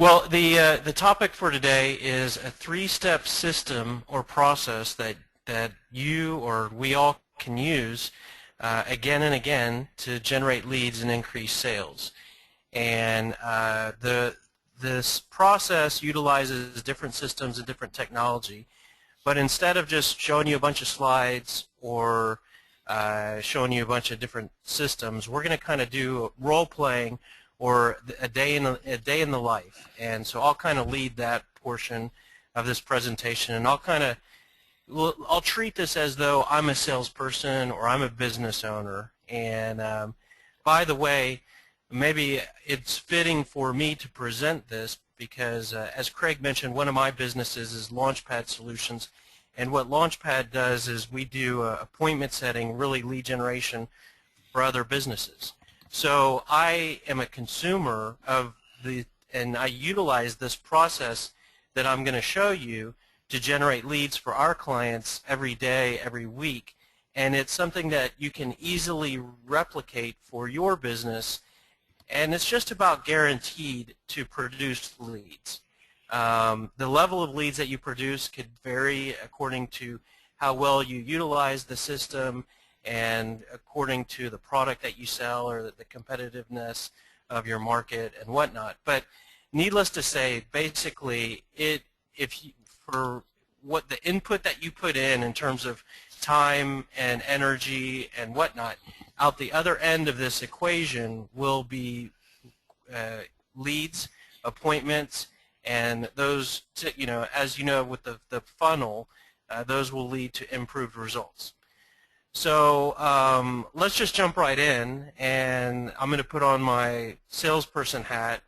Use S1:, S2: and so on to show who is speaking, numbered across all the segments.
S1: Well, the topic for today is a three-step system or process that you or we all can use again and again to generate leads and increase sales. And this process utilizes different systems and different technology. But instead of just showing you a bunch of slides or showing you a bunch of different systems, we're going to kind of do role playing or a day in the life. And so I'll kind of lead that portion of this presentation, and I'll treat this as though I'm a salesperson or I'm a business owner. And by the way, maybe it's fitting for me to present this because, as Craig mentioned, one of my businesses is Launchpad Solutions. And what Launchpad does is we do appointment setting, really lead generation for other businesses. So I am a consumer of and I utilize this process that I'm going to show you to generate leads for our clients every day, every week. And it's something that you can easily replicate for your business. And it's just about guaranteed to produce leads. The level of leads that you produce could vary according to how well you utilize the system and according to the product that you sell or the competitiveness of your market and whatnot. But needless to say, basically, for what the input that you put in terms of time and energy and whatnot, out the other end of this equation will be leads, appointments, and those, as you know, with the funnel, those will lead to improved results. So let's just jump right in, and I'm going to put on my salesperson hat,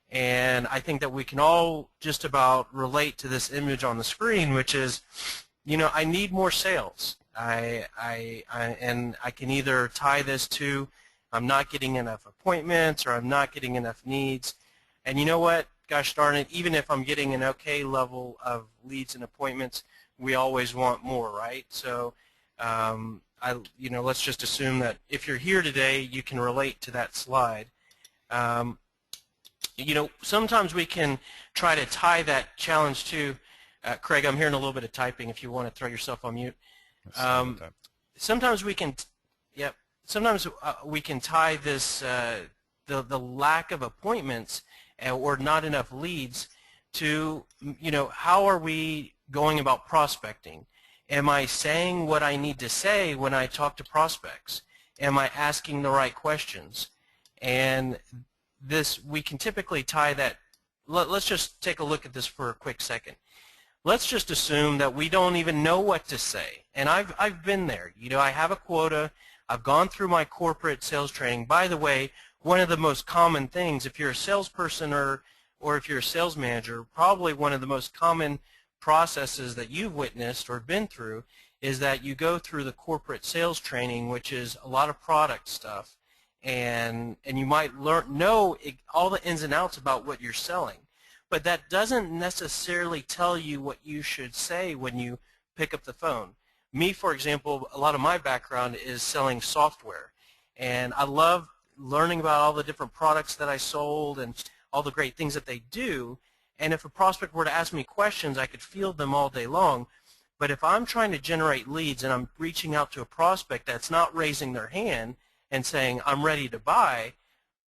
S1: and I think that we can all just about relate to this image on the screen, which is, I need more sales. And I can either tie this to I'm not getting enough appointments or I'm not getting enough needs. And you know what? Gosh darn it, even if I'm getting an okay level of leads and appointments, we always want more, right? So let's just assume that if you're here today, you can relate to that slide. Sometimes we can try to tie that challenge to, Craig, I'm hearing a little bit of typing if you want to throw yourself on mute. Sometimes we can, sometimes we can tie this, the lack of appointments or not enough leads to, how are we going about prospecting? Am I saying what I need to say when I talk to prospects? Am I asking the right questions? And we can typically tie that. Let's just take a look at this for a quick second. Let's just assume that we don't even know what to say. And I've been there. I have a quota. I've gone through my corporate sales training. By the way, one of the most common things, if you're a salesperson or if you're a sales manager, probably one of the most common processes that you've witnessed or been through is that you go through the corporate sales training, which is a lot of product stuff, and you might know all the ins and outs about what you're selling. But that doesn't necessarily tell you what you should say when you pick up the phone. Me, for example, a lot of my background is selling software, and I love learning about all the different products that I sold and all the great things that they do. And if a prospect were to ask me questions, I could field them all day long. But if I'm trying to generate leads and I'm reaching out to a prospect that's not raising their hand and saying, I'm ready to buy,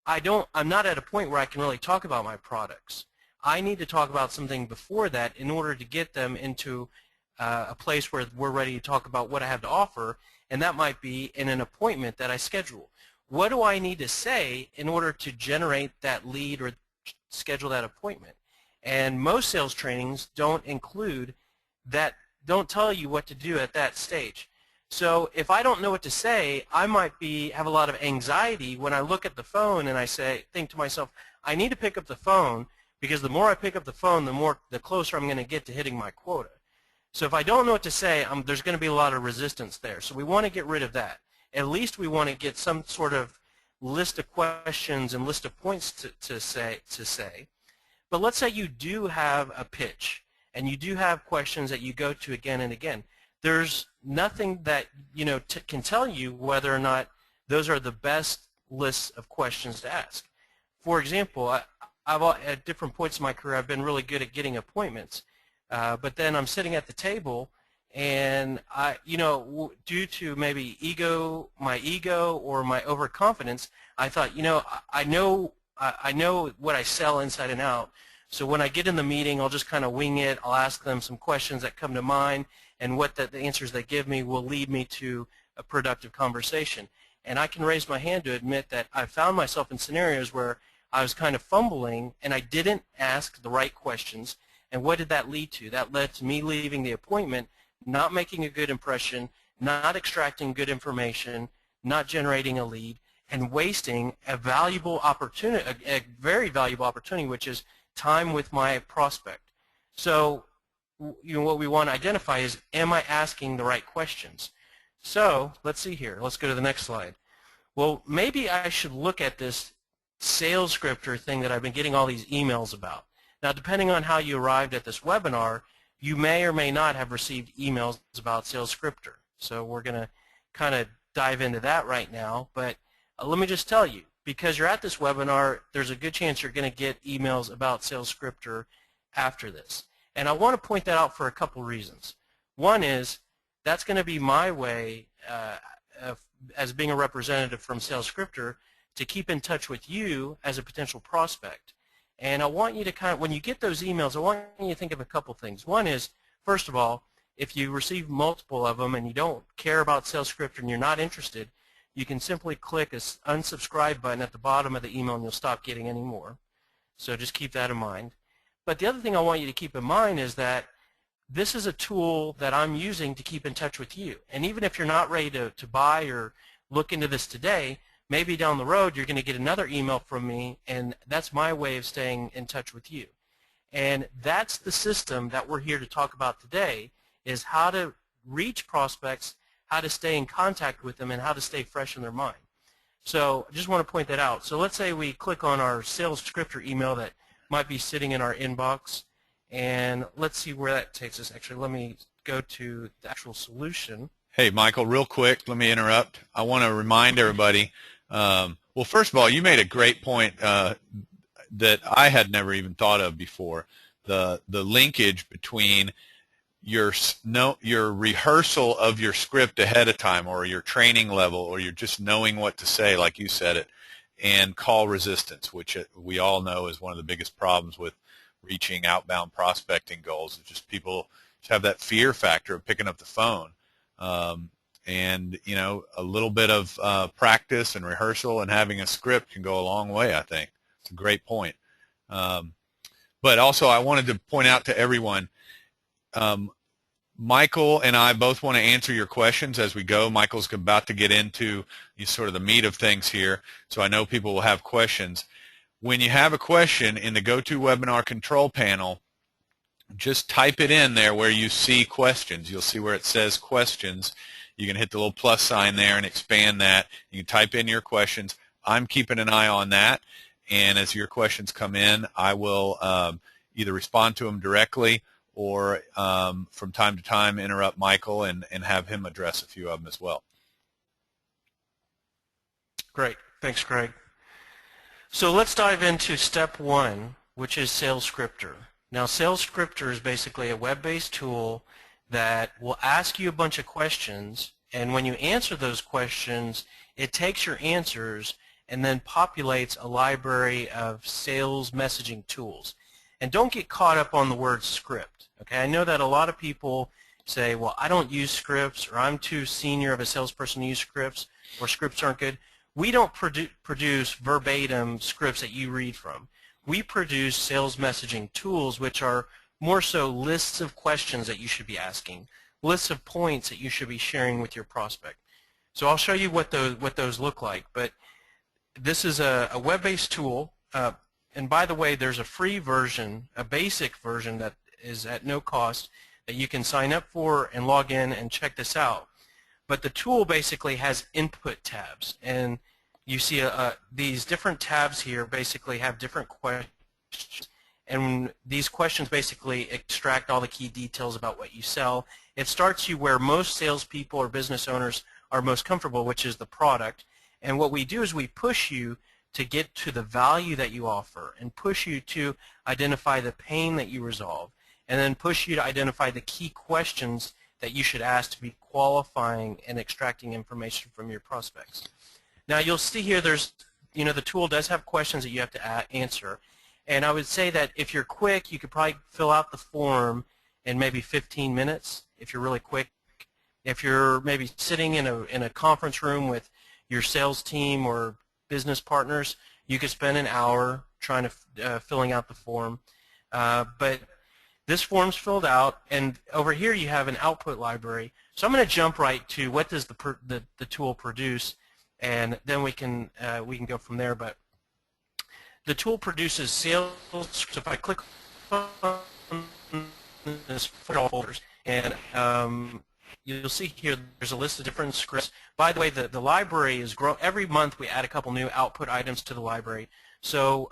S1: I'm not at a point where I can really talk about my products. I need to talk about something before that in order to get them into a place where we're ready to talk about what I have to offer, and that might be in an appointment that I schedule. What do I need to say in order to generate that lead or schedule that appointment? And most sales trainings don't include that, don't tell you what to do at that stage. So if I don't know what to say, I might have a lot of anxiety when I look at the phone and I think to myself, I need to pick up the phone, because the more I pick up the phone, the closer I'm going to get to hitting my quota. So if I don't know what to say, there's going to be a lot of resistance there. So we want to get rid of that. At least we want to get some sort of list of questions and list of points to say. But let's say you do have a pitch and you do have questions that you go to again and again. There's nothing that can tell you whether or not those are the best lists of questions to ask. For example, at different points in my career, I've been really good at getting appointments. But then I'm sitting at the table, and due to maybe my ego or my overconfidence, I thought, I know what I sell inside and out. So when I get in the meeting, I'll just kind of wing it. I'll ask them some questions that come to mind, and what the answers they give me will lead me to a productive conversation. And I can raise my hand to admit that I found myself in scenarios where I was kind of fumbling and I didn't ask the right questions. And what did that lead to? That led to me leaving the appointment, not making a good impression, not extracting good information, not generating a lead, and wasting a valuable opportunity, a very valuable opportunity, which is time with my prospect. So, what we want to identify is, am I asking the right questions? So, let's see here. Let's go to the next slide. Well, maybe I should look at this SalesScripter thing that I've been getting all these emails about. Now, depending on how you arrived at this webinar, you may or may not have received emails about SalesScripter. So we're going to kind of dive into that right now. But let me just tell you, because you're at this webinar, there's a good chance you're going to get emails about SalesScripter after this. And I want to point that out for a couple reasons. One is, that's going to be my way, as being a representative from SalesScripter, to keep in touch with you as a potential prospect. And I want you to when you get those emails, I want you to think of a couple things. One is, first of all, if you receive multiple of them and you don't care about SalesScripter and you're not interested, you can simply click an unsubscribe button at the bottom of the email and you'll stop getting any more. So just keep that in mind. But the other thing I want you to keep in mind is that this is a tool that I'm using to keep in touch with you. And even if you're not ready to buy or look into this today, maybe down the road you're going to get another email from me, and that's my way of staying in touch with you. And that's the system that we're here to talk about today, is how to reach prospects, how to stay in contact with them, and how to stay fresh in their mind. So I just want to point that out. So let's say we click on our SalesScripter email that might be sitting in our inbox, and let's see where that takes us. Actually, let me go to the actual solution.
S2: Hey, Michael, real quick, let me interrupt. I want to remind everybody, well, first of all, you made a great point that I had never even thought of before, the linkage between your rehearsal of your script ahead of time, or your training level, or you're just knowing what to say, like you said it, and call resistance, which we all know is one of the biggest problems with reaching outbound prospecting goals. It's just people just have that fear factor of picking up the phone. And a little bit of practice and rehearsal and having a script can go a long way, I think. It's a great point. But also I wanted to point out to everyone, Michael and I both want to answer your questions as we go. Michael's about to get into sort of the meat of things here, so I know people will have questions. When you have a question in the GoToWebinar control panel, just type it in there where you see questions. You'll see where it says questions. You can hit the little plus sign there and expand that. You can type in your questions. I'm keeping an eye on that, and as your questions come in, I will either respond to them directly or from time to time interrupt Michael and have him address a few of them as well.
S1: Great. Thanks, Greg. So let's dive into step one, which is SalesScripter. Now, SalesScripter is basically a web-based tool that will ask you a bunch of questions, and when you answer those questions, it takes your answers and then populates a library of sales messaging tools. And don't get caught up on the word script. Okay, I know that a lot of people say, well, I don't use scripts, or I'm too senior of a salesperson to use scripts, or scripts aren't good. We don't produce verbatim scripts that you read from. We produce sales messaging tools, which are more so lists of questions that you should be asking, lists of points that you should be sharing with your prospect. So I'll show you what those look like. But this is a web-based tool. And by the way, there's a free version, a basic version that is at no cost that you can sign up for and log in and check this out. But the tool basically has input tabs, and you see these different tabs here basically have different questions, and these questions basically extract all the key details about what you sell. It starts you where most salespeople or business owners are most comfortable, which is the product. And what we do is we push you to get to the value that you offer and push you to identify the pain that you resolve, and then push you to identify the key questions that you should ask to be qualifying and extracting information from your prospects. Now you'll see here there's, the tool does have questions that you have to answer, and I would say that if you're quick, you could probably fill out the form in maybe 15 minutes if you're really quick. If you're maybe sitting in a conference room with your sales team or business partners, you could spend an hour trying to filling out the form. But this form's filled out, and over here you have an output library. So I'm going to jump right to what does the tool produce, and then we can go from there. But the tool produces sales. So if I click on this folders, and you'll see here there's a list of different scripts. By the way, the library is growing. Every month we add a couple new output items to the library. So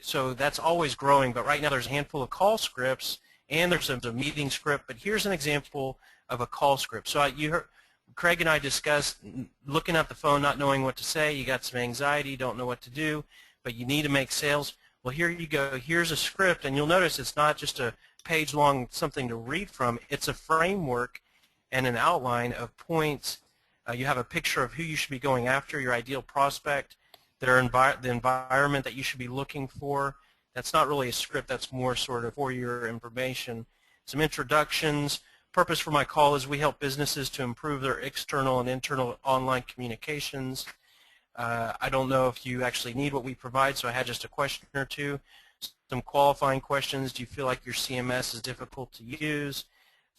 S1: so that's always growing, but right now there's a handful of call scripts and there's a meeting script. But here's an example of a call script. So you heard Craig and I discussed looking at the phone, not knowing what to say. You got some anxiety, don't know what to do, but you need to make sales. Well, here you go. Here's a script, and you'll notice it's not just a page-long something to read from. It's a framework and an outline of points. You have a picture of who you should be going after, your ideal prospect, the environment that you should be looking for. That's not really a script. That's more sort of for your information. Some introductions. Purpose for my call is we help businesses to improve their external and internal online communications. I don't know if you actually need what we provide, so I had just a question or two. Some qualifying questions. Do you feel like your CMS is difficult to use?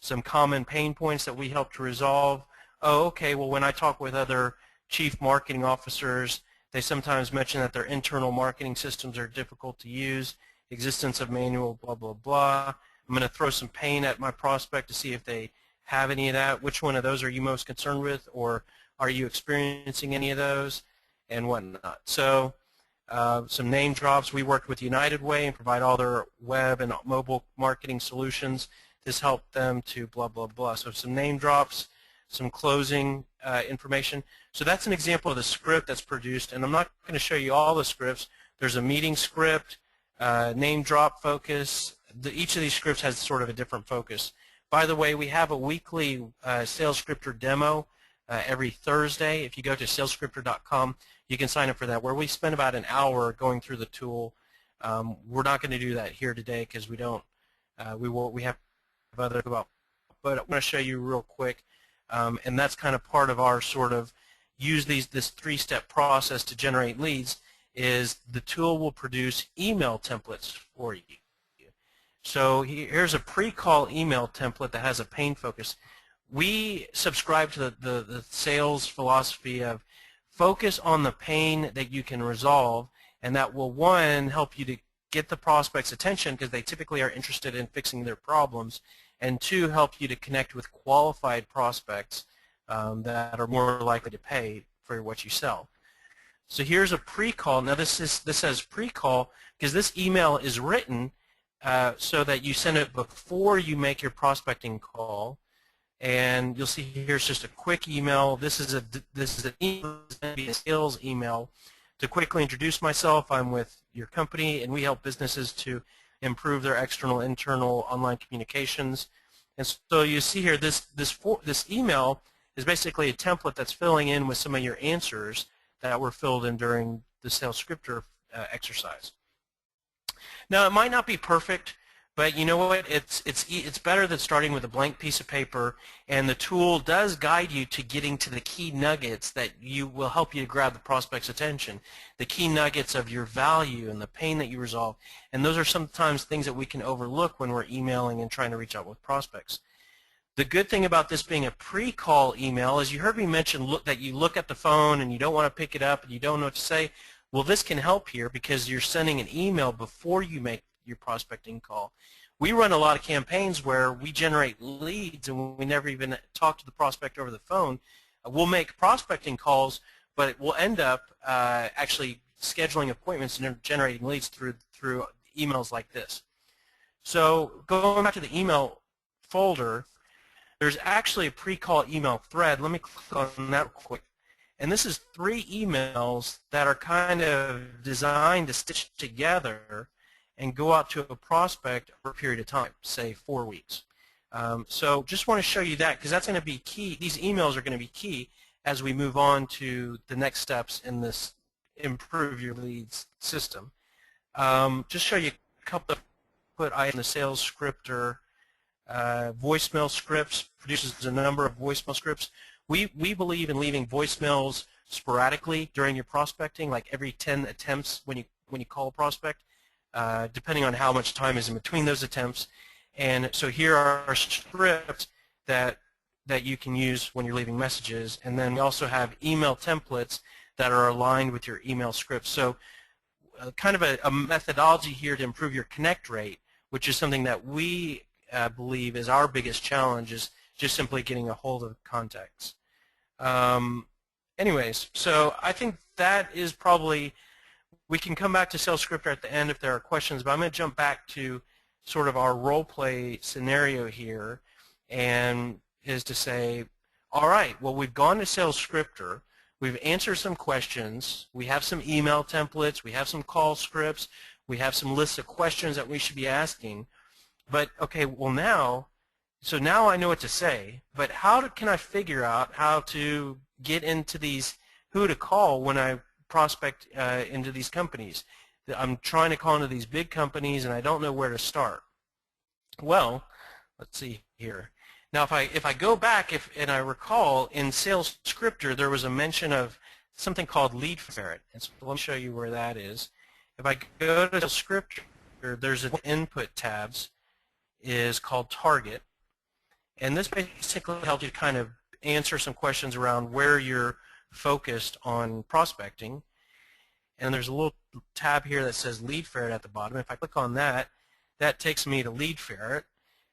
S1: Some common pain points that we help to resolve. Oh, okay, well, when I talk with other chief marketing officers, they sometimes mention that their internal marketing systems are difficult to use, existence of manual blah, blah, blah. I'm going to throw some pain at my prospect to see if they have any of that. Which one of those are you most concerned with, or are you experiencing any of those, and whatnot. So some name drops. We worked with United Way and provide all their web and mobile marketing solutions. This helped them to blah, blah, blah. So some name drops, some closing information. So that's an example of the script that's produced, and I'm not going to show you all the scripts. There's a meeting script, name drop focus. Each of these scripts has sort of a different focus. By the way, we have a weekly SalesScripter demo every Thursday. If you go to salescripter.com, you can sign up for that, where we spend about an hour going through the tool. We're not going to do that here today because we don't. We have other about, but I'm going to show you real quick, and that's kind of part of our sort of use this three-step process to generate leads. Is the tool will produce email templates for you. So here's a pre-call email template that has a pain focus. We subscribe to the sales philosophy of focus on the pain that you can resolve, and that will, one, help you to get the prospect's attention because they typically are interested in fixing their problems, and two, help you to connect with qualified prospects that are more likely to pay for what you sell. So here's a pre-call. Now this says pre-call because this email is written so that you send it before you make your prospecting call. And you'll see here's just a quick email. This is an email, this is going to be a sales email to quickly introduce myself. I'm with your company, and we help businesses to improve their external, internal online communications. And so you see here, this email is basically a template that's filling in with some of your answers that were filled in during the SalesScripter exercise. Now, it might not be perfect, but you know what? It's better than starting with a blank piece of paper, and the tool does guide you to getting to the key nuggets that will help you to grab the prospect's attention, the key nuggets of your value and the pain that you resolve. And those are sometimes things that we can overlook when we're emailing and trying to reach out with prospects. The good thing about this being a pre-call email is you heard me mention that you look at the phone and you don't want to pick it up and you don't know what to say. Well, this can help here because you're sending an email before you make your prospecting call. We run a lot of campaigns where we generate leads and we never even talk to the prospect over the phone. We'll make prospecting calls, but we'll end up actually scheduling appointments and generating leads through emails like this. So going back to the email folder, there's actually a pre-call email thread. Let me click on that real quick. And this is 3 emails that are kind of designed to stitch together and go out to a prospect for a period of time, say 4 weeks. So just want to show you that because that's going to be key. These emails are going to be key as we move on to the next steps in this improve your leads system. Just show you a couple of put in the sales scripter. Voicemail scripts produces a number of voicemail scripts. We believe in leaving voicemails sporadically during your prospecting, like every 10 attempts when you call a prospect, depending on how much time is in between those attempts. And so here are scripts that you can use when you're leaving messages. And then we also have email templates that are aligned with your email scripts. So kind of a methodology here to improve your connect rate, which is something that we believe is our biggest challenge, is just simply getting a hold of contacts. Anyways, so I think that is probably, we can come back to Sales Scripter at the end if there are questions, but I'm going to jump back to sort of our role play scenario here, and is to say, all right, well, we've gone to Sales Scripter, we've answered some questions, we have some email templates, we have some call scripts, we have some lists of questions that we should be asking, but okay, well now I know what to say, but how can I figure out how to get into these, who to call when I prospect into these companies? I'm trying to call into these big companies and I don't know where to start. Well, let's see here. Now if I go back and I recall in Sales Scripter there was a mention of something called Lead Ferret. And so let me show you where that is. If I go to Sales Scripter, there's an input tabs is called Target. And this basically helps you kind of answer some questions around where you're focused on prospecting. And there's a little tab here that says Lead Ferret at the bottom. If I click on that, that takes me to Lead Ferret.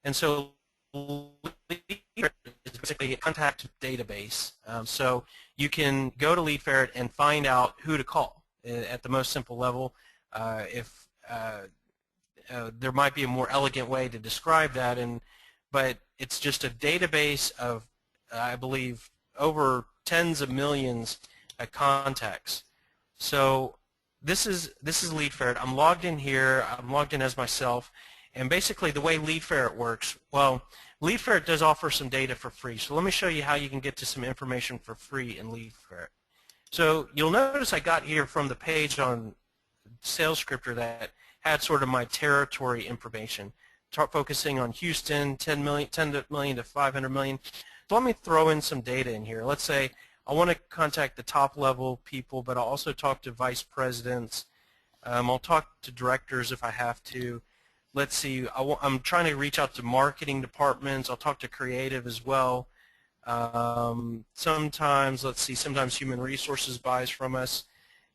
S1: And so Lead Ferret is basically a contact database. So you can go to Lead Ferret and find out who to call at the most simple level. There might be a more elegant way to describe that, but it's just a database of, I believe, over tens of millions of contacts. So this is Lead Ferret. I'm logged in here. I'm logged in as myself. And basically the way Lead Ferret works, well, Lead Ferret does offer some data for free. So let me show you how you can get to some information for free in Lead Ferret. So you'll notice I got here from the page on Sales Scripter that had sort of my territory information, focusing on Houston, 10 million to 500 million. So let me throw in some data in here. Let's say I want to contact the top level people, but I'll also talk to vice presidents. I'll talk to directors if I have to. Let's see, I'm trying to reach out to marketing departments. I'll talk to creative as well. Sometimes, let's see, sometimes human resources buys from us.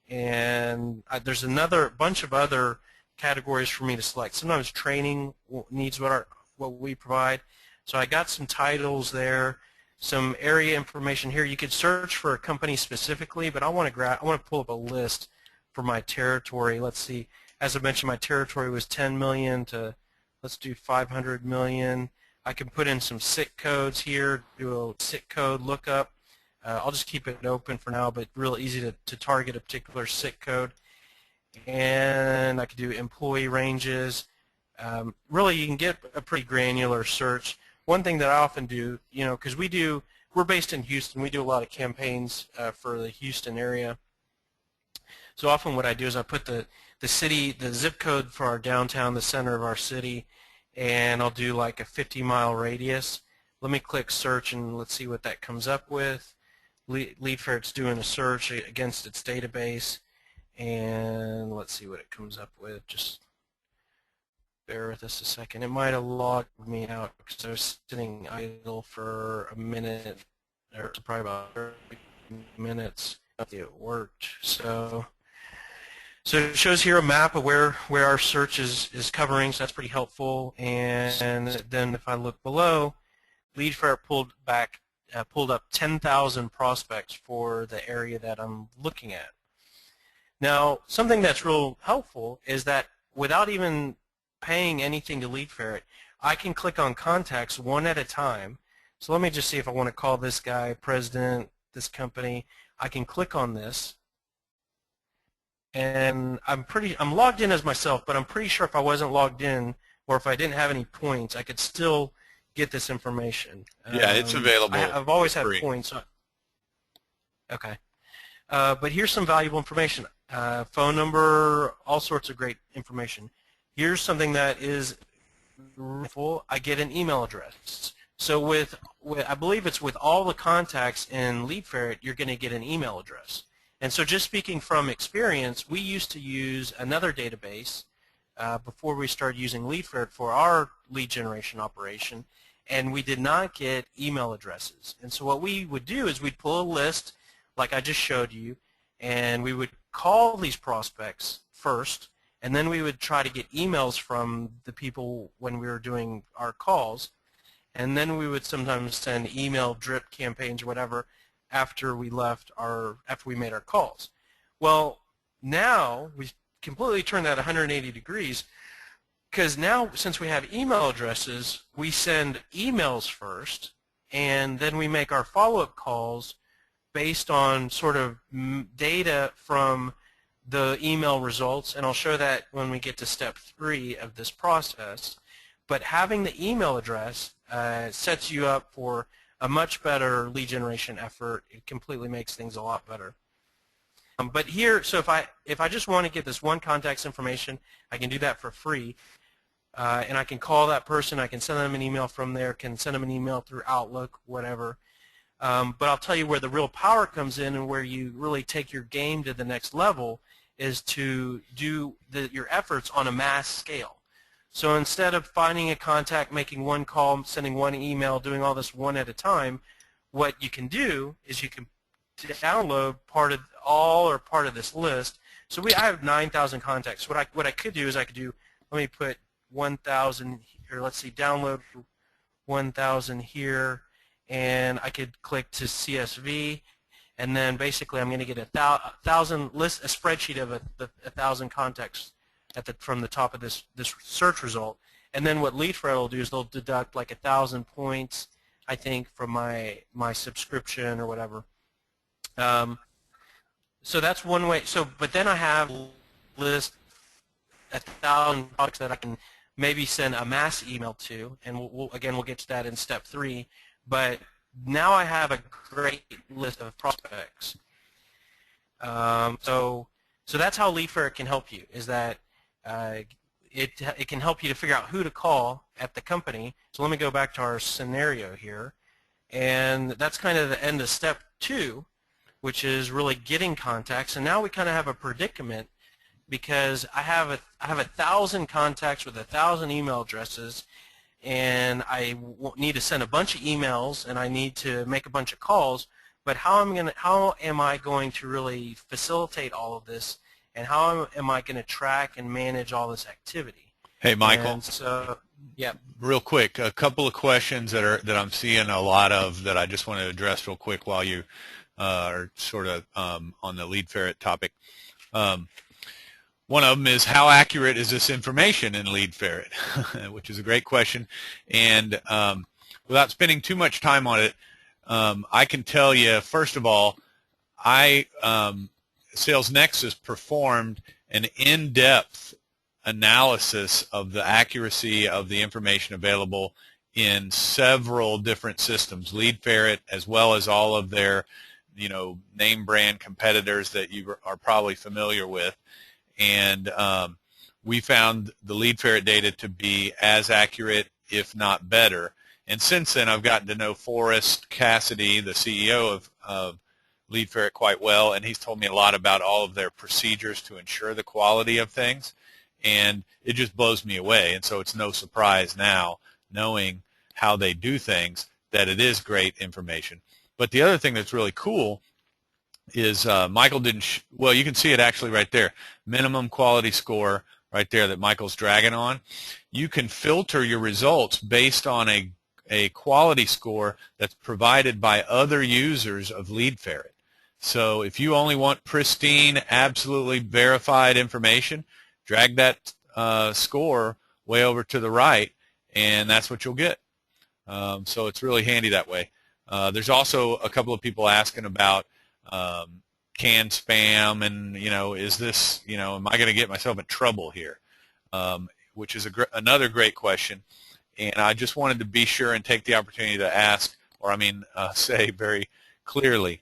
S1: And there's another bunch of other categories for me to select. Sometimes training needs what we provide. So I got some titles there, some area information here. You could search for a company specifically, but I want to pull up a list for my territory. Let's see. As I mentioned, my territory was 10 million to, let's do 500 million. I can put in some SIC codes here, do a SIC code lookup. I'll just keep it open for now, but real easy to target a particular SIC code. And I could do employee ranges. Really, you can get a pretty granular search. One thing that I often do, because we're based in Houston, we do a lot of campaigns for the Houston area. So often what I do is I put the zip code for our downtown, the center of our city, and I'll do like a 50-mile radius. Let me click search and let's see what that comes up with. Lead Ferret's doing a search against its database. And let's see what it comes up with. Just bear with us a second. It might have logged me out because I was sitting idle for a minute, or probably about 30 minutes. It worked. So it shows here a map of where our search is covering, so that's pretty helpful. And then if I look below, Lead Ferret pulled up 10,000 prospects for the area that I'm looking at. Now, something that's real helpful is that without even paying anything to Lead Ferret, I can click on contacts one at a time. So let me just see if I want to call this guy president, this company. I can click on this, and I'm logged in as myself, but I'm pretty sure if I wasn't logged in or if I didn't have any points, I could still get this information.
S2: Yeah, it's available
S1: I've always
S2: for
S1: had
S2: free.
S1: points. Okay. But here's some valuable information. Phone number, all sorts of great information. Here's something that is helpful. I get an email address. So with I believe it's with all the contacts in LeadFerret, you're going to get an email address. And so just speaking from experience, we used to use another database before we started using LeadFerret for our lead generation operation, and we did not get email addresses. And so what we would do is we'd pull a list like I just showed you, and we would call these prospects first, and then we would try to get emails from the people when we were doing our calls, and then we would sometimes send email drip campaigns or whatever after we made our calls. Well, now we've completely turned that 180 degrees, because now since we have email addresses, we send emails first, and then we make our follow-up calls based on sort of data from the email results, and I'll show that when we get to step 3 of this process. But having the email address sets you up for a much better lead generation effort. It completely makes things a lot better. But here, so if I just want to get this one contact's information, I can do that for free. And I can call that person, I can send them an email from there, can send them an email through Outlook, whatever. But I'll tell you where the real power comes in and where you really take your game to the next level is to do your efforts on a mass scale. So instead of finding a contact, making one call, sending one email, doing all this one at a time, what you can do is you can download part of this list. So I have 9,000 contacts. What I could do is let me put 1,000 here. Let's see, download 1,000 here, and I could click to CSV, and then basically I'm going to get a spreadsheet of a 1,000 contacts from the top of this search result. And then what LeadFerret will do is they'll deduct like 1,000 points, I think, from my subscription or whatever. So that's one way. But then I have a list 1,000 products that I can maybe send a mass email to, and we'll get to that in step 3. But now I have a great list of prospects. So that's how LeadFerret can help you. Is that it can help you to figure out who to call at the company. So let me go back to our scenario here, and that's kind of the end of step 2, which is really getting contacts. And now we kind of have a predicament, because I have 1,000 contacts with 1,000 email addresses, and I need to send a bunch of emails, and I need to make a bunch of calls. But how am I going to really facilitate all of this, and how am I going to track and manage all this activity?
S2: Hey, Michael.
S1: And so, yeah.
S2: Real quick, a couple of questions that I'm seeing a lot of that I just want to address real quick while you are sort of on the LeadFerret topic. One of them is, how accurate is this information in LeadFerret? Which is a great question. And without spending too much time on it, I can tell you, first of all, SalesNexus performed an in-depth analysis of the accuracy of the information available in several different systems, LeadFerret, as well as all of their, name brand competitors that you are probably familiar with. And we found the LeadFerret data to be as accurate, if not better. And since then, I've gotten to know Forrest Cassidy, the CEO of LeadFerret, quite well, and he's told me a lot about all of their procedures to ensure the quality of things, and it just blows me away. And so it's no surprise now, knowing how they do things, that it is great information. But the other thing that's really cool is Michael didn't, well, you can see it actually right there, minimum quality score right there that Michael's dragging on. You can filter your results based on a quality score that's provided by other users of LeadFerret. So if you only want pristine, absolutely verified information, drag that score way over to the right, and that's what you'll get. So it's really handy that way. There's also a couple of people asking about canned spam, and is this, am I going to get myself in trouble here? Which is another great question, and I just wanted to be sure and take the opportunity to ask, or say very clearly,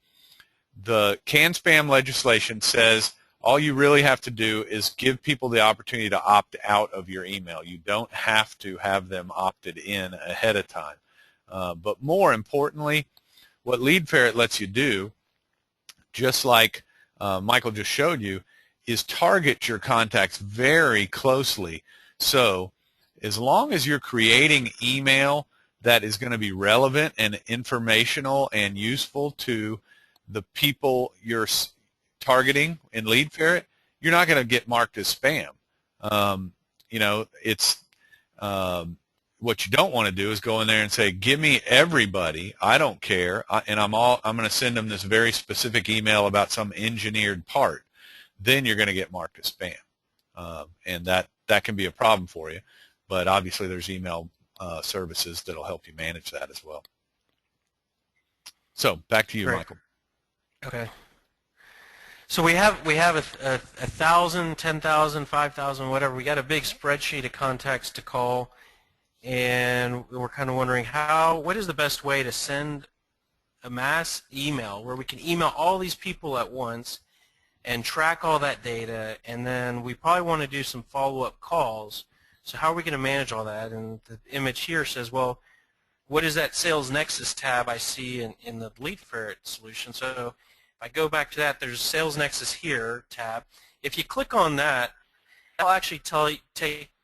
S2: the canned spam legislation says all you really have to do is give people the opportunity to opt out of your email. You don't have to have them opted in ahead of time. But more importantly, what LeadFerret lets you do, just like Michael just showed you, is target your contacts very closely. So as long as you're creating email that is going to be relevant and informational and useful to the people you're targeting in LeadFerret, you're not going to get marked as spam. It's what you don't want to do is go in there and say, give me everybody, I don't care, and I'm going to send them this very specific email about some engineered part. Then you're going to get marked as spam, and that can be a problem for you. But obviously there's email services that'll help you manage that as well. So back to you,
S1: Great.
S2: Michael.
S1: Okay. So we have 1,000, 10,000, 5,000, whatever. We got a big spreadsheet of contacts to call, and we're kind of wondering what is the best way to send a mass email where we can email all these people at once and track all that data, and then we probably want to do some follow-up calls. So how are we going to manage all that? And the image here says, well, what is that Sales Nexus tab I see in the LeadFerret solution? So if I go back to that, there's Sales Nexus here tab. If you click on that, that'll actually take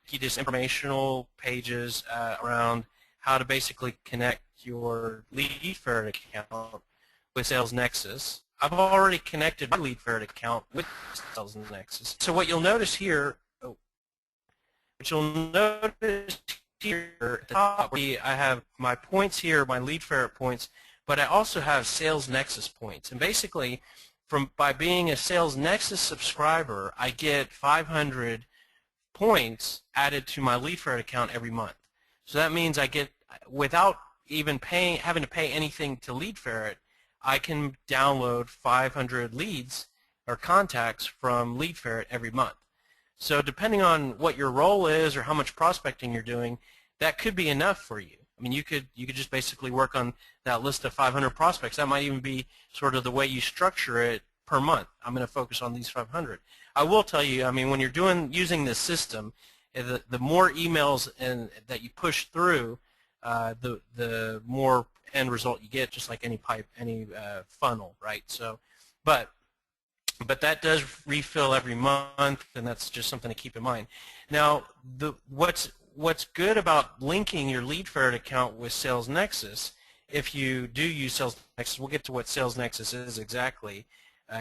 S1: you to some informational pages around how to basically connect your LeadFerret account with Sales Nexus. I've already connected my LeadFerret account with Sales Nexus. So what you'll notice here, at the top, I have my points here, my LeadFerret points, but I also have Sales Nexus points. And basically, by being a Sales Nexus subscriber, I get 500 points added to my LeadFerret account every month. So that means I get, without even having to pay anything to LeadFerret, I can download 500 leads or contacts from LeadFerret every month. So depending on what your role is or how much prospecting you're doing, that could be enough for you. I mean, you could just basically work on that list of 500 prospects. That might even be sort of the way you structure it per month. I'm going to focus on these 500. I will tell you, I mean, when you're using this system, the more emails that you push through, the more end result you get, just like any funnel, right? So, but that does refill every month, and that's just something to keep in mind. Now, what's good about linking your LeadFerret account with Sales Nexus, if you do use Sales Nexus, we'll get to what Sales Nexus is exactly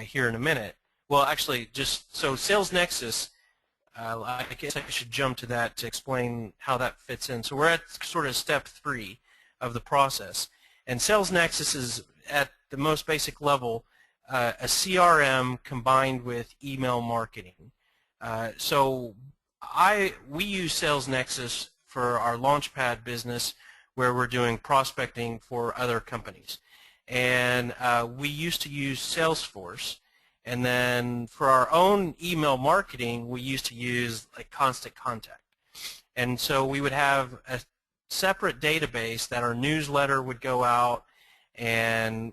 S1: here in a minute. Well, actually, just so Sales Nexus, I guess I should jump to that to explain how that fits in. So we're at sort of step 3 of the process. And Sales Nexus is, at the most basic level, a CRM combined with email marketing. So we use Sales Nexus for our Launchpad business, where we're doing prospecting for other companies. And we used to use Salesforce. And then for our own email marketing, we used to use like Constant Contact. And so we would have a separate database that our newsletter would go out, and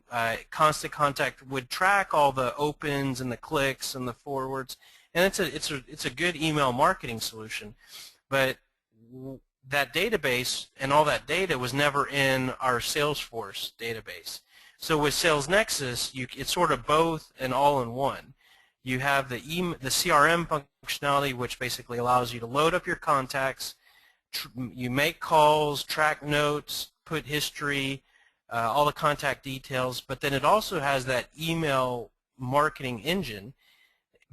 S1: Constant Contact would track all the opens and the clicks and the forwards. And it's a good email marketing solution. But that database and all that data was never in our Salesforce database. So with Sales Nexus, it's sort of both and all in one. You have the CRM functionality, which basically allows you to load up your contacts, you make calls, track notes, put history, all the contact details, but then it also has that email marketing engine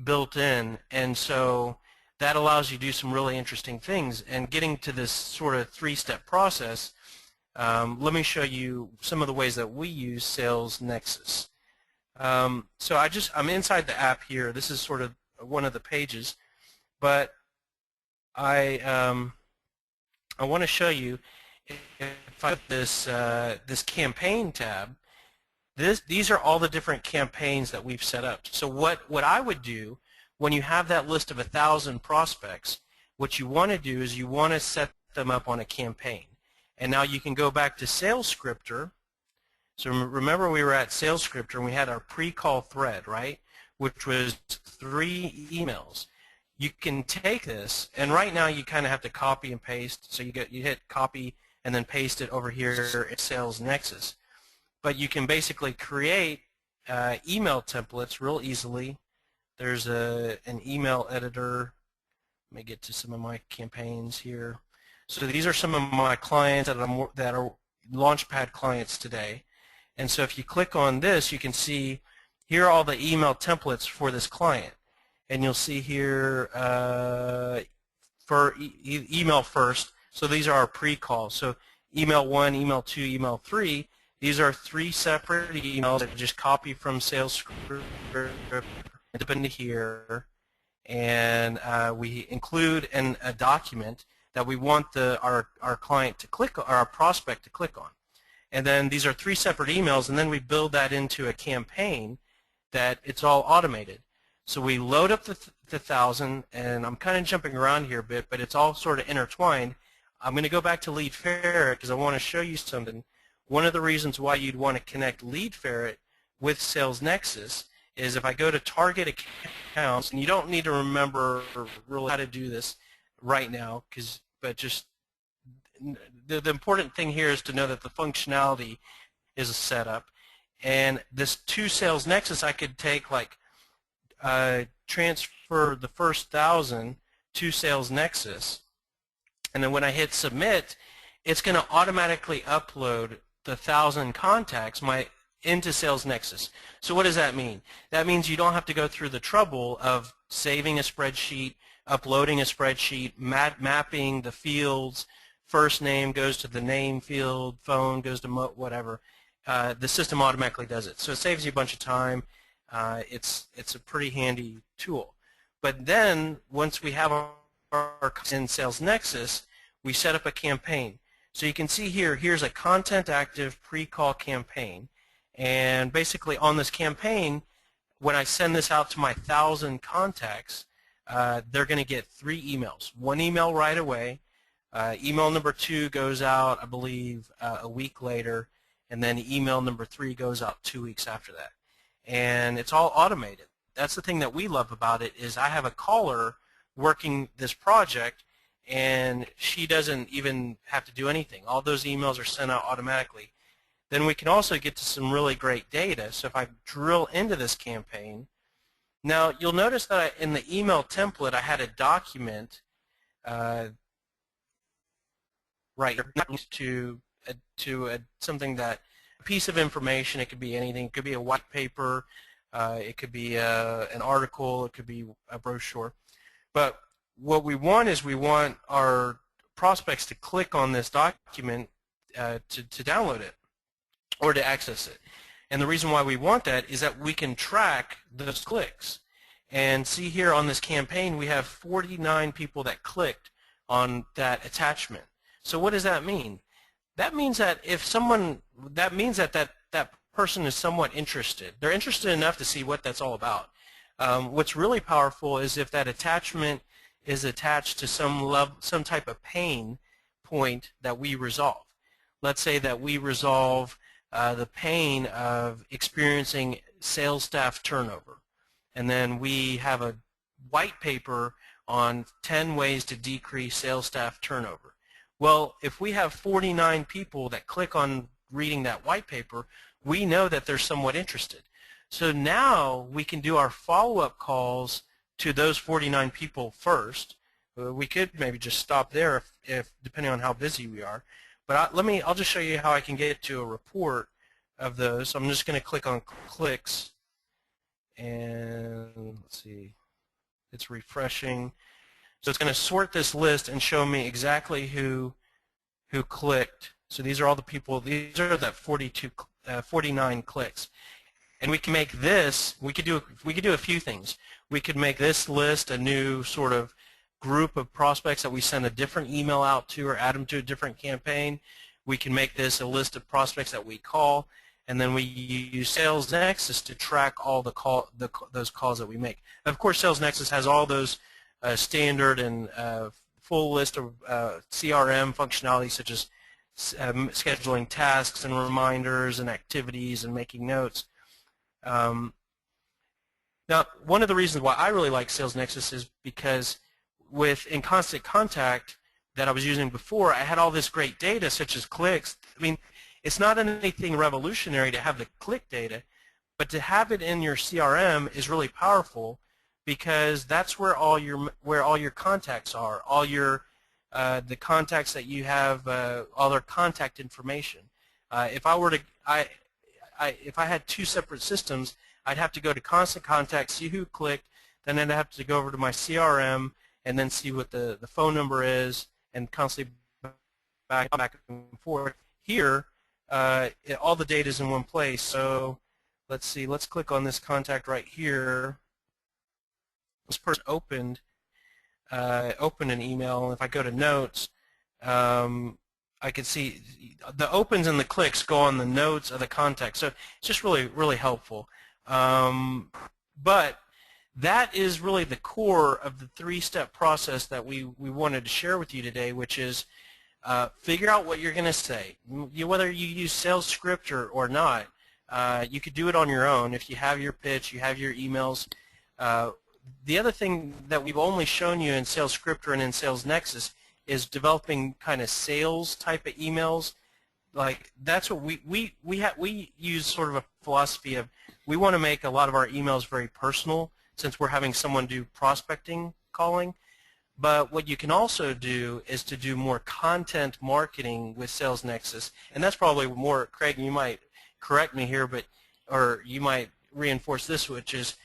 S1: built in, and so that allows you to do some really interesting things. And getting to this sort of 3-step process, let me show you some of the ways that we use Sales Nexus. So I'm inside the app here. This is sort of one of the pages, but I want to show you, if I put this campaign tab, These are all the different campaigns that we've set up. So what I would do when you have that list of 1,000 prospects, what you want to do is you want to set them up on a campaign. And now you can go back to SalesScriptor. So remember we were at SalesScriptor and we had our pre-call thread, right, which was 3 emails. You can take this, and right now you kind of have to copy and paste. So you hit copy and then paste it over here in Sales Nexus. But you can basically create email templates real easily. There's an email editor. Let me get to some of my campaigns here. So these are some of my clients that are Launchpad clients today. And so if you click on this, you can see here are all the email templates for this client. And you'll see here for email first. So these are our pre-calls. So email 1, email 2, email 3. These are 3 separate emails that just copy from SalesScriptor into here. And we include a document that we want our client to click or our prospect to click on. And then these are 3 separate emails, and then we build that into a campaign that it's all automated. So we load up the 1,000, and I'm kind of jumping around here a bit, but it's all sort of intertwined. I'm going to go back to Lead Ferret because I want to show you something. One of the reasons why you'd want to connect Lead Ferret with Sales Nexus is if I go to target accounts, and you don't need to remember really how to do this right now, but just the important thing here is to know that the functionality is a setup. And this to Sales Nexus, I could take like transfer the first 1,000 to Sales Nexus, and then when I hit submit, it's going to automatically upload the 1,000 contacts into Sales Nexus. So what does that mean? That means you don't have to go through the trouble of saving a spreadsheet, uploading a spreadsheet, mapping the fields. First name goes to the name field, phone goes to whatever. The system automatically does it. So it saves you a bunch of time. It's a pretty handy tool. But then once we have our in Sales Nexus, we set up a campaign. So you can see here's a content active pre-call campaign. And basically on this campaign, when I send this out to my 1,000 contacts, they're going to get 3 emails. 1 email right away. Email number 2 goes out, I believe, a week later. And then email number 3 goes out 2 weeks after that. And it's all automated. That's the thing that we love about it is I have a caller working this project, and she doesn't even have to do anything. All those emails are sent out automatically. Then we can also get to some really great data. So if I drill into this campaign, now you'll notice that in the email template I had a document right to something that a piece of information. It could be anything. It could be a white paper. It could be an article. It could be a brochure. But what we want is we want our prospects to click on this document to download it or to access it. And the reason why we want that is that we can track those clicks. And see here on this campaign we have 49 people that clicked on that attachment. So what does that mean? That means that if that person is somewhat interested. They're interested enough to see what that's all about. What's really powerful is if that attachment is attached to some type of pain point that we resolve. Let's say that we resolve the pain of experiencing sales staff turnover, and then we have a white paper on 10 ways to decrease sales staff turnover. Well, if we have 49 people that click on reading that white paper, we know that they're somewhat interested. So now we can do our follow-up calls to those 49 people first. We could maybe just stop there if depending on how busy we are. But I'll just show you how I can get to a report of those. So I'm just going to click on clicks, and let's see, it's refreshing. So it's going to sort this list and show me exactly who clicked. So these are all the people. These are that 49 clicks. And we can make this. We could do a few things. We could make this list a new sort of group of prospects that we send a different email out to or add them to a different campaign. We can make this a list of prospects that we call. and then we use Sales Nexus to track all those calls that we make. Of course, Sales Nexus has all those standard and full list of CRM functionality, such as scheduling tasks and reminders and activities and making notes. Now, one of the reasons why I really like Sales Nexus is because with In Constant Contact that I was using before, I had all this great data such as clicks. I mean, it's not anything revolutionary to have the click data, but to have it in your CRM is really powerful because that's where all your contacts are, all your the contacts that you have, all their contact information. If I had two separate systems, I'd have to go to Constant Contact, see who clicked, then I'd have to go over to my CRM and then see what the phone number is, and constantly back and forth. Here, all the data is in one place. So let's see. Let's click on this contact right here. This person opened an email. If I go to Notes, I can see the opens and the clicks go on the notes of the contact. So it's just really, really helpful. But that is really the core of the three-step process that we wanted to share with you today, which is figure out what you're going to say. Whether you use SalesScript or not, you could do it on your own. If you have your pitch, you have your emails. The other thing that we've only shown you in SalesScript and in Sales Nexus is developing kind of sales type of emails. Like that's what we use sort of a philosophy of we want to make a lot of our emails very personal since we're having someone do prospecting calling. But what you can also do is to do more content marketing with Sales Nexus, and that's probably more, Craig, you might correct me here, or you might reinforce this, which is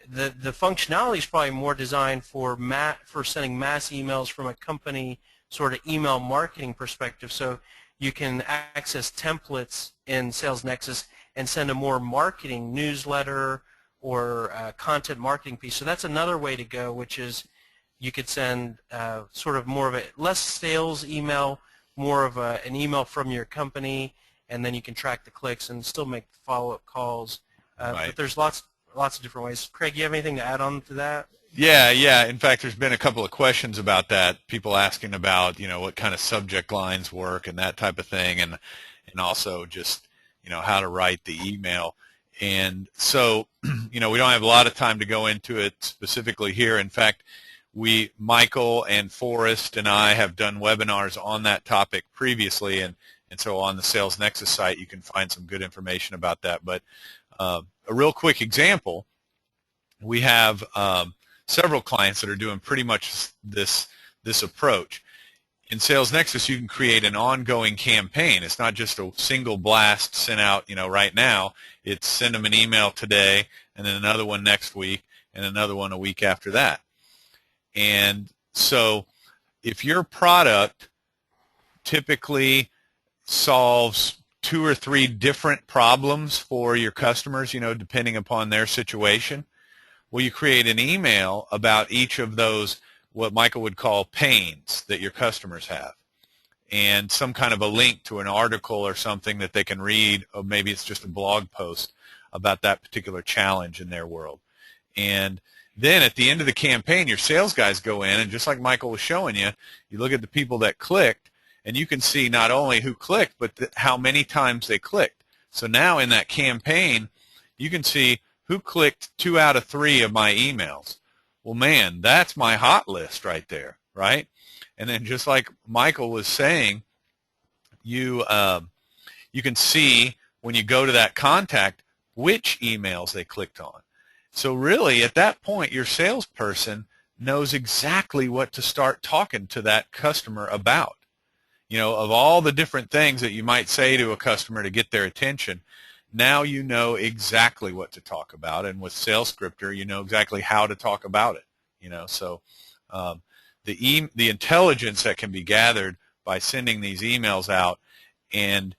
S1: the functionality is probably more designed for sending mass emails from a company sort of email marketing perspective. So you can access templates in Sales Nexus and send a more marketing newsletter or content marketing piece. So that's another way to go, which is you could send sort of more of a less sales email, more of an email from your company, and then you can track the clicks and still make follow-up calls.
S2: Right.
S1: But there's lots of different ways. Craig, you have anything to add on to that?
S2: Yeah. In fact, there's been a couple of questions about that. People asking about, what kind of subject lines work and that type of thing, and also just, how to write the email. And so, we don't have a lot of time to go into it specifically here. In fact, Michael and Forrest and I have done webinars on that topic previously, and so on the Sales Nexus site you can find some good information about that. But a real quick example, we have several clients that are doing pretty much this approach. In Sales Nexus, you can create an ongoing campaign. It's not just a single blast sent out, right now. It's send them an email today, and then another one next week, and another one a week after that. And so if your product typically solves 2 or 3 different problems for your customers, depending upon their situation, well, you create an email about each of those, what Michael would call pains that your customers have, and some kind of a link to an article or something that they can read, or maybe it's just a blog post about that particular challenge in their world. And then at the end of the campaign, your sales guys go in, and just like Michael was showing you, you look at the people that clicked, and you can see not only who clicked, but how many times they clicked. So now in that campaign, you can see who clicked 2 out of 3 of my emails. Well, man, that's my hot list right there, right? And then just like Michael was saying, you can see when you go to that contact which emails they clicked on. So really, at that point, your salesperson knows exactly what to start talking to that customer about. Of all the different things that you might say to a customer to get their attention, now you know exactly what to talk about. And with SalesScripter, you know exactly how to talk about it. So the intelligence that can be gathered by sending these emails out and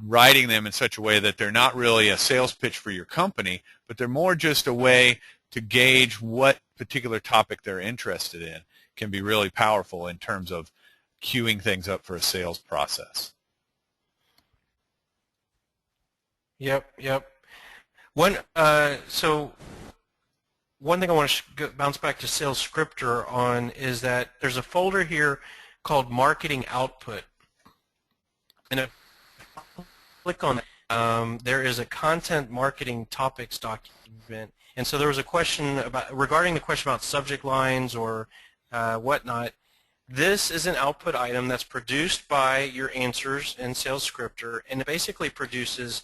S2: writing them in such a way that they're not really a sales pitch for your company, but they're more just a way to gauge what particular topic they're interested in, can be really powerful in terms of queuing things up for a sales process.
S1: Yep, yep. So one thing I want to bounce back to Sales Scripter on is that there's a folder here called Marketing Output. And if you click on that, there is a content marketing topics document. And so there was a question regarding the question about subject lines or whatnot. This is an output item that's produced by your answers in Sales Scripter, and it basically produces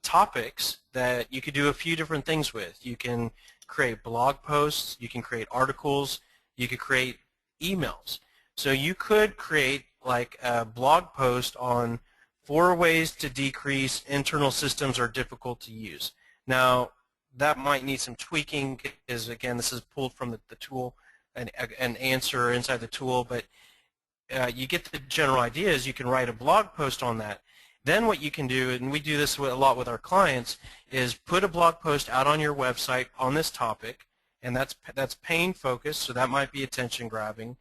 S1: topics that you could do a few different things with. You can create blog posts, you can create articles, you could create emails. So you could create like a blog post on 4 ways to decrease internal systems are difficult to use. Now, that might need some tweaking because, again, this is pulled from the tool, an answer inside the tool, but you get the general idea is you can write a blog post on that. Then what you can do, and we do this a lot with our clients, is put a blog post out on your website on this topic, and that's pain focused, so that might be attention grabbing.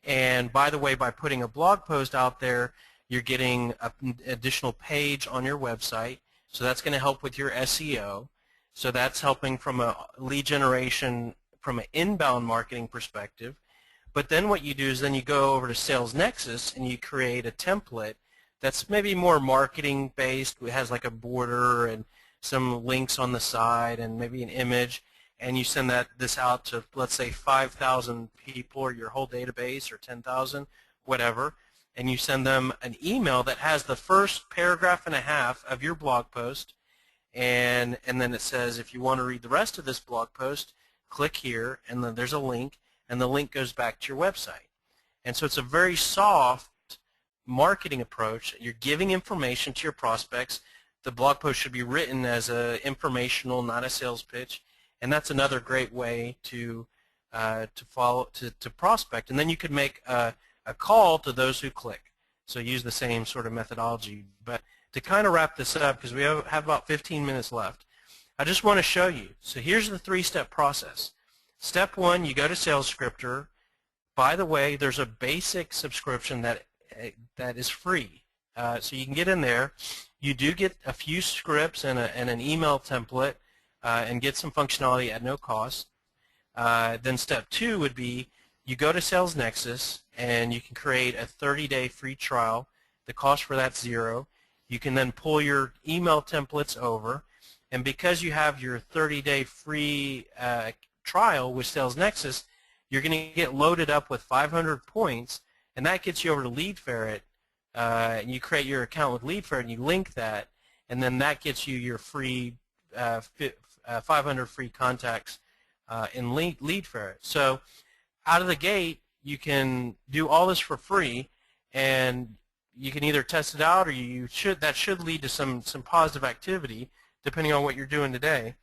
S1: And by the way, by putting a blog post out there, you're getting an additional page on your website, so that's going to help with your SEO. So that's helping from a lead generation, from an inbound marketing perspective. But then what you do is then you go over to Sales Nexus and you create a template that's maybe more marketing based. It has like a border and some links on the side and maybe an image, and you send this out to, let's say, 5,000 people or your whole database, or 10,000, whatever, and you send them an email that has the first paragraph and a half of your blog post, and then it says, if you want to read the rest of this blog post, click here, and then there's a link, and the link goes back to your website. And so it's a very soft marketing approach. You're giving information to your prospects. The blog post should be written as a informational, not a sales pitch, and that's another great way to prospect. And then you could make a call to those who click. So use the same sort of methodology. But to kind of wrap this up, because we have about 15 minutes left, I just want to show you. So here's the 3-step process. Step 1, you go to Sales Scripter. By the way, there's a basic subscription that is free. So you can get in there. You do get a few scripts and an email template and get some functionality at no cost. Then step 2 would be you go to Sales Nexus and you can create a 30-day free trial. The cost for that's $0. You can then pull your email templates over, and because you have your 30-day free trial with Sales Nexus, you're going to get loaded up with 500 points, and that gets you over to LeadFerret, and you create your account with LeadFerret and you link that, and then that gets you your free 500 free contacts in LeadFerret. So out of the gate, you can do all this for free, and you can either test it out, or that should lead to some positive activity depending on what you're doing today.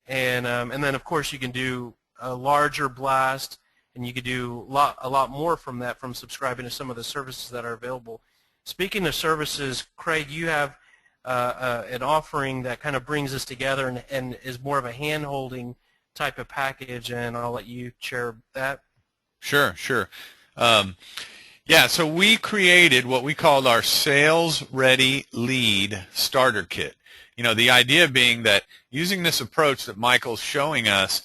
S1: And then of course you can do a larger blast, and you could do a lot more from that, from subscribing to some of the services that are available. Speaking of services, Craig, you have an offering that kind of brings us together and is more of a hand-holding type of package, and I'll let you share that.
S2: Sure. Yeah, so we created what we called our Sales Ready Lead Starter Kit. You know, the idea being that using this approach that Michael's showing us,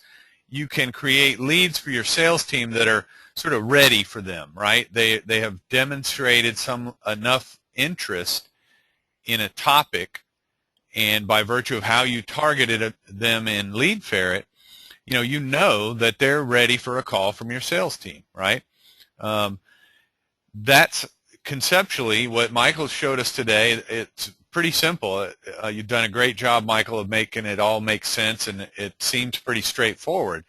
S2: you can create leads for your sales team that are sort of ready for them, right? They have demonstrated enough interest in a topic, and by virtue of how you targeted them in LeadFerret, you know that they're ready for a call from your sales team, right? That's conceptually what Michael showed us today. It's pretty simple. You've done a great job, Michael, of making it all make sense, and it seems pretty straightforward.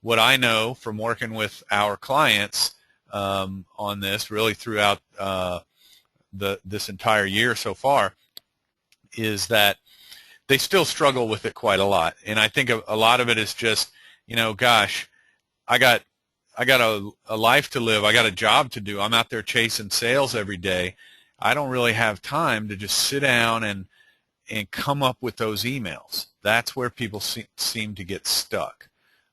S2: What I know from working with our clients on this really throughout this entire year so far is that they still struggle with it quite a lot. And I think a lot of it is just, gosh, I got a life to live. I got a job to do. I'm out there chasing sales every day. I don't really have time to just sit down and come up with those emails. That's where people seem to get stuck.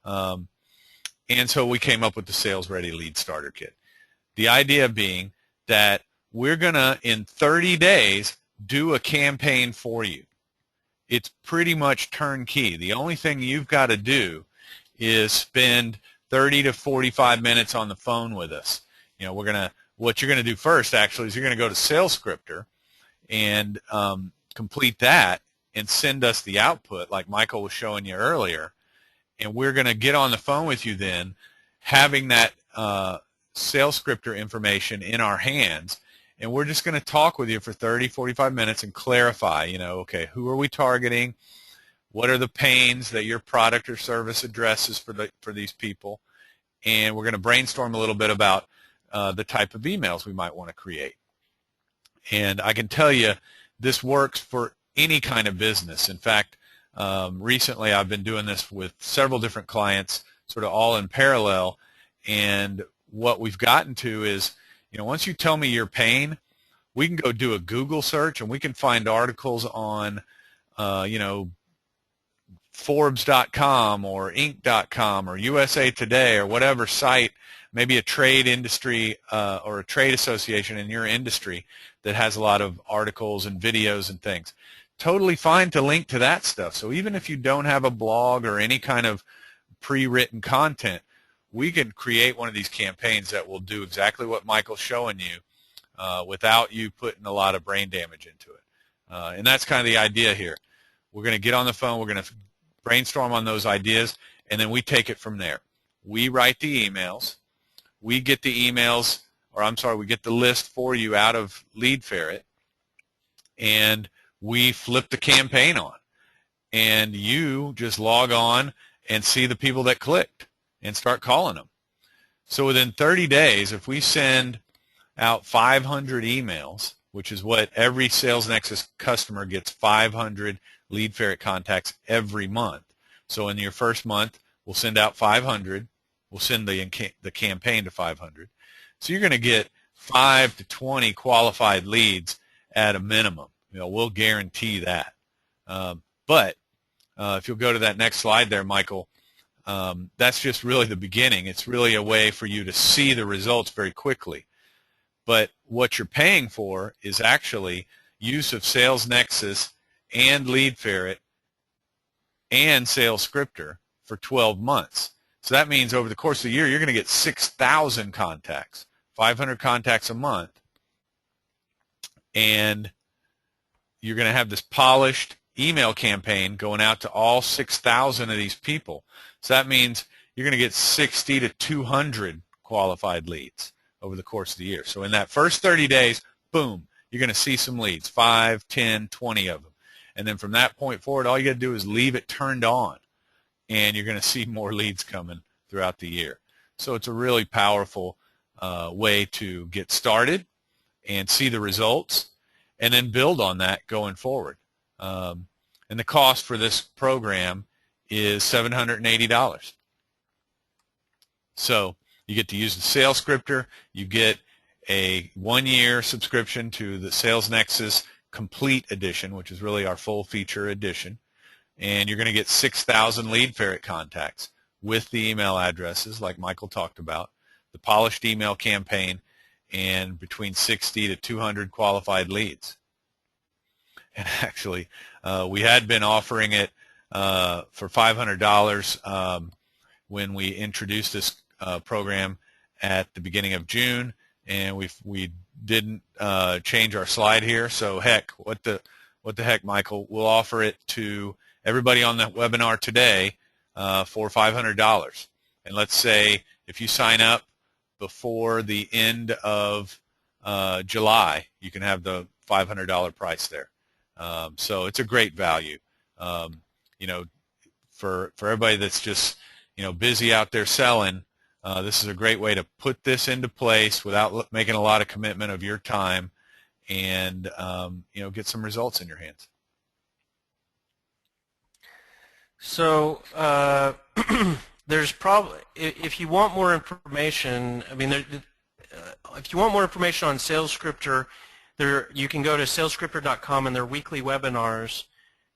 S2: And so we came up with the Sales Ready Lead Starter Kit. The idea being that we're going to, in 30 days, do a campaign for you. it's pretty much turnkey. The only thing you've got to do is spend 30 to 45 minutes on the phone with us. You know, what you're going to do first actually is you're going to go to SalesScripter and complete that and send us the output like Michael was showing you earlier. And we're going to get on the phone with you then, having that SalesScripter information in our hands, and we're just going to talk with you for 30, 45 minutes and clarify, you know, okay, who are we targeting? What are the pains that your product or service addresses for these people? And we're going to brainstorm a little bit about the type of emails we might want to create. And I can tell you this works for any kind of business. In fact, recently I've been doing this with several different clients, sort of all in parallel, and what we've gotten to is, you know, once you tell me your pain, we can go do a Google search and we can find articles on, you know, Forbes.com or Inc.com or USA Today or whatever site, maybe a trade industry or a trade association in your industry that has a lot of articles and videos and things. Totally fine to link to that stuff. So even if you don't have a blog or any kind of pre-written content, we can create one of these campaigns that will do exactly what Michael's showing you without you putting a lot of brain damage into it. And that's kind of the idea here. We're going to get on the phone, we're going to brainstorm on those ideas, and then we take it from there. We write the emails. We get the emails, or I'm sorry, we get the list for you out of LeadFerret, and we flip the campaign on. And you just log on and see the people that clicked and start calling them. So within 30 days, if we send out 500 emails, which is what every SalesNexus customer gets, 500 LeadFerret contacts every month. So in your first month, we'll send out 500. We'll send the campaign to 500. So you're going to get 5 to 20 qualified leads at a minimum. You know, we'll guarantee that. But if you'll go to that next slide there, Michael, that's just really the beginning. It's really a way for you to see the results very quickly. But what you're paying for is actually use of SalesNexus and LeadFerret and SalesScripter for 12 months. So that means over the course of the year, you're going to get 6,000 contacts, 500 contacts a month. And you're going to have this polished email campaign going out to all 6,000 of these people. So that means you're going to get 60 to 200 qualified leads over the course of the year. So in that first 30 days, boom, you're going to see some leads, 5, 10, 20 of them. And then from that point forward, all you got to do is leave it turned on, and you're going to see more leads coming throughout the year. So it's a really powerful way to get started and see the results, and then build on that going forward. And the cost for this program is $780. So you get to use the SalesScripter. You get a 1-year subscription to the SalesNexus Complete Edition, which is really our full feature edition. And you're going to get 6,000 LeadFerret contacts with the email addresses like Michael talked about, the polished email campaign, and between 60 to 200 qualified leads. And actually, we had been offering it for $500 when we introduced this program at the beginning of June, and we didn't change our slide here. So heck, what the heck, Michael? We'll offer it to everybody on the webinar today for $500. And let's say if you sign up before the end of July, you can have the $500 price there. So it's a great value. You know, for everybody that's just, you know, busy out there selling, this is a great way to put this into place without making a lot of commitment of your time, and you know, get some results in your hands.
S1: So there's probably, if you want more information, I mean, if you want more information on SalesScripter, you can go to salescripter.com and their weekly webinars,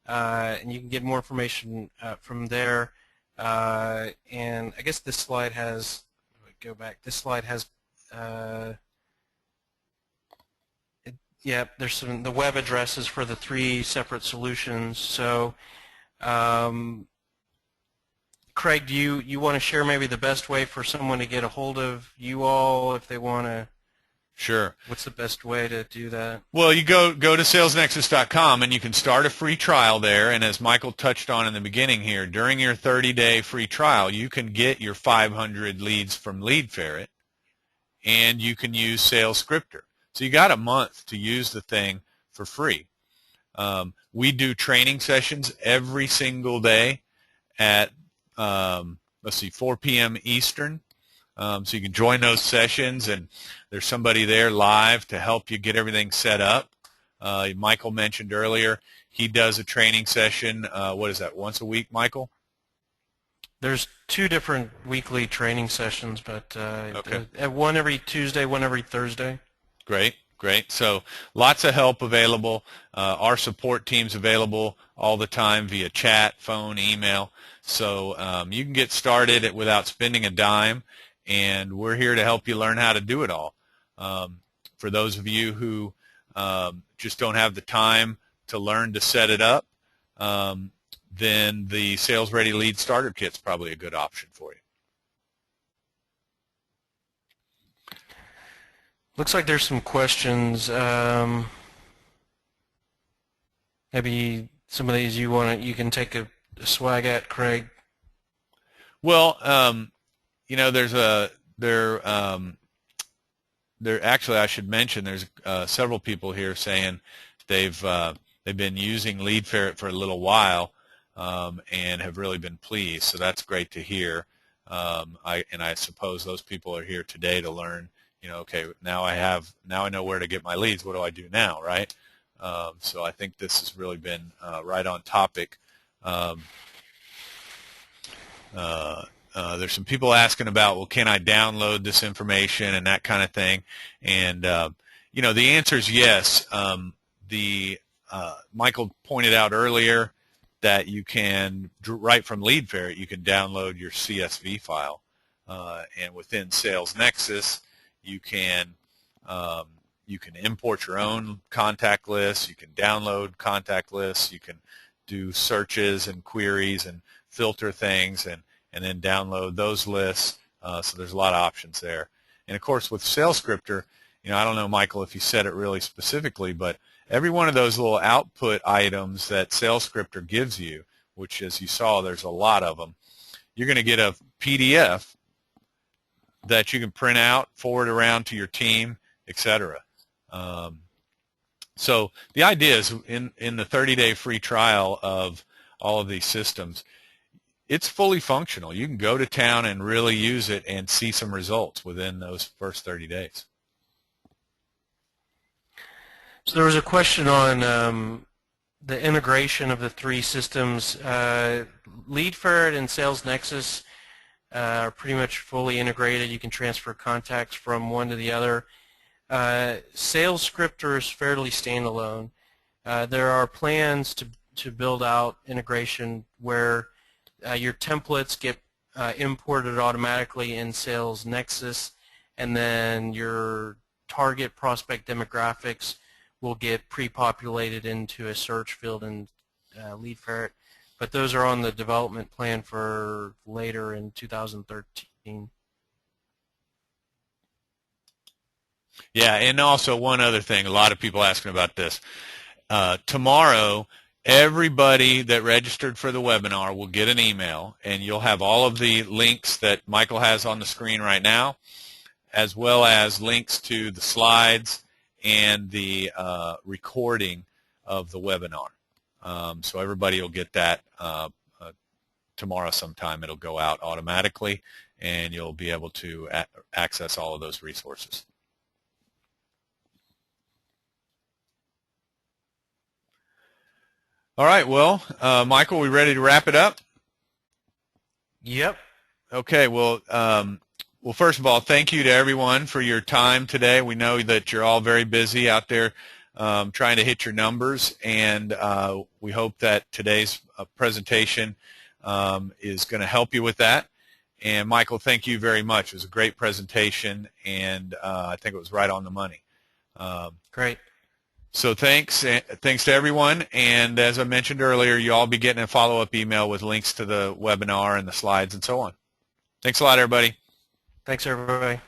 S1: and you can get more information from there. And I guess this slide has, go back, this slide has, yeah, there's the web addresses for the three separate solutions. So, um, Craig, do you want to share maybe the best way for someone to get a hold of you all if they want to?
S2: Sure.
S1: What's the best way to do that?
S2: Well, you go to salesnexus.com and you can start a free trial there. And as Michael touched on in the beginning here, during your 30-day free trial, you can get your 500 leads from LeadFerret, and you can use Sales Scripter. So you got a month to use the thing for free. We do training sessions every single day at 4 p.m. Eastern. So you can join those sessions, and there's somebody there live to help you get everything set up. Michael mentioned earlier he does a training session. What is that, once a week, Michael?
S1: There's 2 different weekly training sessions, but
S2: Okay.
S1: one every Tuesday, one every Thursday.
S2: Great, great. So lots of help available. Our support team's available all the time via chat, phone, email. So you can get started without spending a dime, and we're here to help you learn how to do it all. For those of you who just don't have the time to learn to set it up, then the Sales Ready Lead Starter Kit's probably a good option for you.
S1: Looks like there's some questions. Maybe some of these you can take a swag at, Craig.
S2: Well, actually, I should mention there's several people here saying they've been using LeadFerret for a little while and have really been pleased. So that's great to hear. I suppose those people are here today to learn. Okay, now I know where to get my leads. What do I do now, right? So I think this has really been right on topic. There's some people asking about, well, can I download this information and that kind of thing? And the answer is yes. Michael pointed out earlier that you can, right from LeadFerret, you can download your CSV file, and within Sales Nexus, you can import your own contact lists. You can download contact lists. You can do searches and queries and filter things and then download those lists. So there's a lot of options there. And of course, with Sales Scripter, I don't know, Michael, if you said it really specifically, but every one of those little output items that Sales Scripter gives you, which as you saw, there's a lot of them, you're going to get a PDF that you can print out, forward around to your team, etc. So the idea is in the 30-day free trial of all of these systems, it's fully functional. You can go to town and really use it and see some results within those first 30 days.
S1: So there was a question on the integration of the 3 systems. LeadFerret and Sales Nexus are pretty much fully integrated. You can transfer contacts from one to the other. Sales Scripter is fairly standalone. There are plans to build out integration where your templates get imported automatically in Sales Nexus, and then your target prospect demographics will get pre-populated into a search field in LeadFerret. But those are on the development plan for later in 2013.
S2: Yeah, and also one other thing, a lot of people asking about this. Tomorrow, everybody that registered for the webinar will get an email, and you'll have all of the links that Michael has on the screen right now, as well as links to the slides and the recording of the webinar. So everybody will get that tomorrow sometime. It'll go out automatically, and you'll be able to access all of those resources. All right, well, Michael, we ready to wrap it up?
S1: Yep.
S2: Okay, well, first of all, thank you to everyone for your time today. We know that you're all very busy out there trying to hit your numbers, and we hope that today's presentation is going to help you with that. And Michael, thank you very much. It was a great presentation, and I think it was right on the money.
S1: Great.
S2: So thanks to everyone, and as I mentioned earlier, you'll all be getting a follow-up email with links to the webinar and the slides and so on. Thanks a lot, everybody.
S1: Thanks, everybody.